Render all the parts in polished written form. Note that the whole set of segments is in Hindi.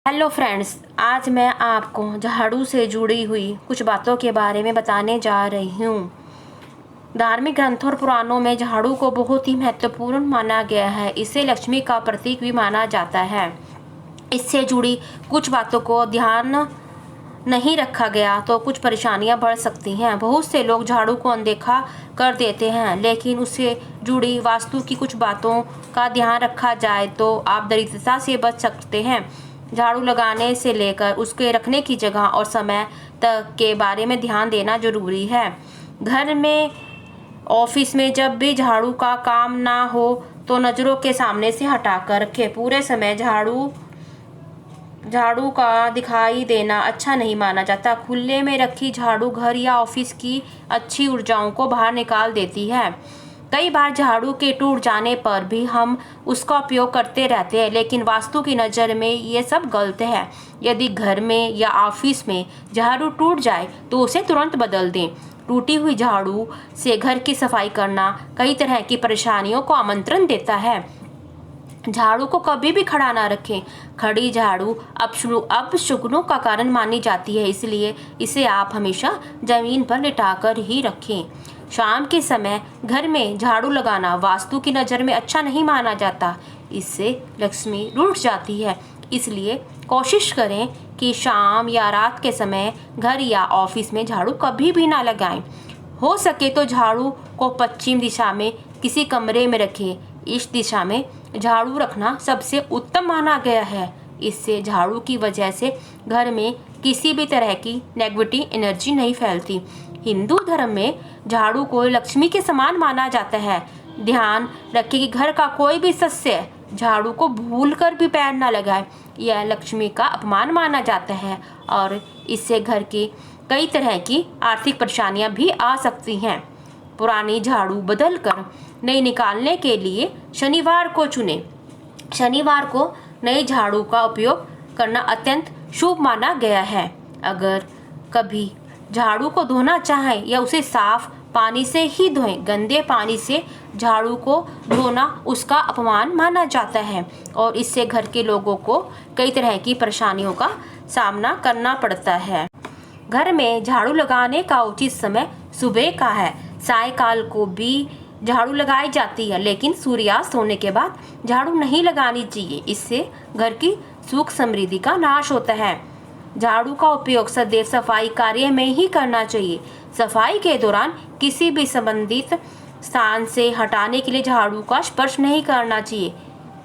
हेलो फ्रेंड्स, आज मैं आपको झाड़ू से जुड़ी हुई कुछ बातों के बारे में बताने जा रही हूँ। धार्मिक ग्रंथों और पुराणों में झाड़ू को बहुत ही महत्वपूर्ण माना गया है। इसे लक्ष्मी का प्रतीक भी माना जाता है। इससे जुड़ी कुछ बातों को ध्यान नहीं रखा गया तो कुछ परेशानियां बढ़ सकती हैं। बहुत से लोग झाड़ू को अनदेखा कर देते हैं, लेकिन उससे जुड़ी वास्तु की कुछ बातों का ध्यान रखा जाए तो आप दरिद्रता से बच सकते हैं। झाड़ू लगाने से लेकर उसके रखने की जगह और समय तक के बारे में ध्यान देना जरूरी है। घर में, ऑफिस में जब भी झाड़ू का काम ना हो तो नज़रों के सामने से हटाकर रखें। पूरे समय झाड़ू का दिखाई देना अच्छा नहीं माना जाता। खुले में रखी झाड़ू घर या ऑफिस की अच्छी ऊर्जाओं को बाहर निकाल देती है। कई बार झाड़ू के टूट जाने पर भी हम उसका उपयोग करते रहते हैं, लेकिन वास्तु की नज़र में ये सब गलत है। यदि घर में या ऑफिस में झाड़ू टूट जाए तो उसे तुरंत बदल दें। टूटी हुई झाड़ू से घर की सफाई करना कई तरह की परेशानियों को आमंत्रण देता है। झाड़ू को कभी भी खड़ा ना रखें। खड़ी झाड़ू अपशुगनों का कारण मानी जाती है, इसलिए इसे आप हमेशा जमीन पर लिटाकर ही रखें। शाम के समय घर में झाड़ू लगाना वास्तु की नज़र में अच्छा नहीं माना जाता। इससे लक्ष्मी रूठ जाती है, इसलिए कोशिश करें कि शाम या रात के समय घर या ऑफिस में झाड़ू कभी भी ना लगाएं। हो सके तो झाड़ू को पश्चिम दिशा में किसी कमरे में रखें। इस दिशा में झाड़ू रखना सबसे उत्तम माना गया है। इससे झाड़ू की वजह से घर में किसी भी तरह की नेगेटिव एनर्जी नहीं फैलती। हिंदू धर्म में झाड़ू को लक्ष्मी के समान माना जाता है। ध्यान रखें कि घर का कोई भी सदस्य झाड़ू को भूलकर भी पैर न लगाए। यह लक्ष्मी का अपमान माना जाता है और इससे घर की कई तरह की आर्थिक परेशानियां भी आ सकती हैं। पुरानी झाड़ू बदलकर नई निकालने के लिए शनिवार को चुनें। शनिवार को नई झाड़ू का उपयोग करना अत्यंत शुभ माना गया है। अगर कभी झाड़ू को धोना चाहें या उसे साफ पानी से ही धोएं। गंदे पानी से झाड़ू को धोना उसका अपमान माना जाता है और इससे घर के लोगों को कई तरह की परेशानियों का सामना करना पड़ता है। घर में झाड़ू लगाने का उचित समय सुबह का है। सायंकाल को भी झाड़ू लगाई जाती है, लेकिन सूर्यास्त होने के बाद झाड़ू नहीं लगानी चाहिए। इससे घर की सुख समृद्धि का नाश होता है। झाड़ू का उपयोग सदैव सफाई कार्य में ही करना चाहिए। सफाई के दौरान किसी भी संबंधित स्थान से हटाने के लिए झाड़ू का स्पर्श नहीं करना चाहिए।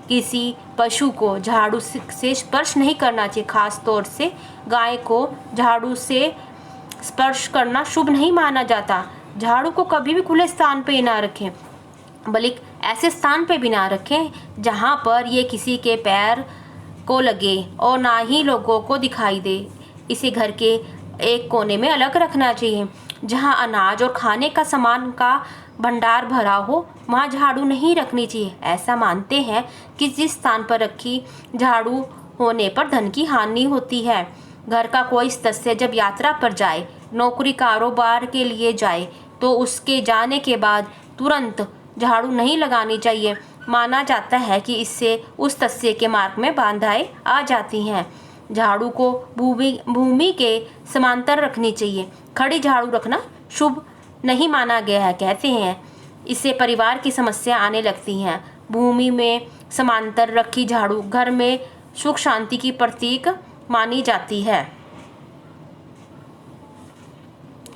किसी पशु को झाड़ू से स्पर्श नहीं करना चाहिए। खास तौर से गाय को झाड़ू से स्पर्श करना शुभ नहीं माना जाता। झाड़ू को कभी भी खुले स्थान पे ना रखें, बल्कि ऐसे स्थान पे भी ना रखें जहाँ पर ये किसी के पैर को लगे और ना ही लोगों को दिखाई दे। इसे घर के एक कोने में अलग रखना चाहिए। जहाँ अनाज और खाने का सामान का भंडार भरा हो वहाँ झाड़ू नहीं रखनी चाहिए। ऐसा मानते हैं कि जिस स्थान पर रखी झाड़ू होने पर धन की हानि होती है। घर का कोई सदस्य जब यात्रा पर जाए, नौकरी कारोबार के लिए जाए तो उसके जाने के बाद तुरंत झाड़ू नहीं लगानी चाहिए। माना जाता है कि इससे उस सदस्य के मार्ग में बाधाएं आ जाती हैं। झाड़ू को भूमि के समांतर रखनी चाहिए। खड़ी झाड़ू रखना शुभ नहीं माना गया है। कहते हैं इससे परिवार की समस्या आने लगती हैं। भूमि में समांतर रखी झाड़ू घर में सुख शांति की प्रतीक मानी जाती है।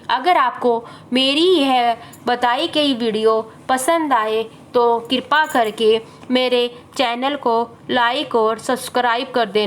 अगर आपको मेरी यह बताई गई वीडियो पसंद आए तो कृपा करके मेरे चैनल को लाइक और सब्सक्राइब कर दें।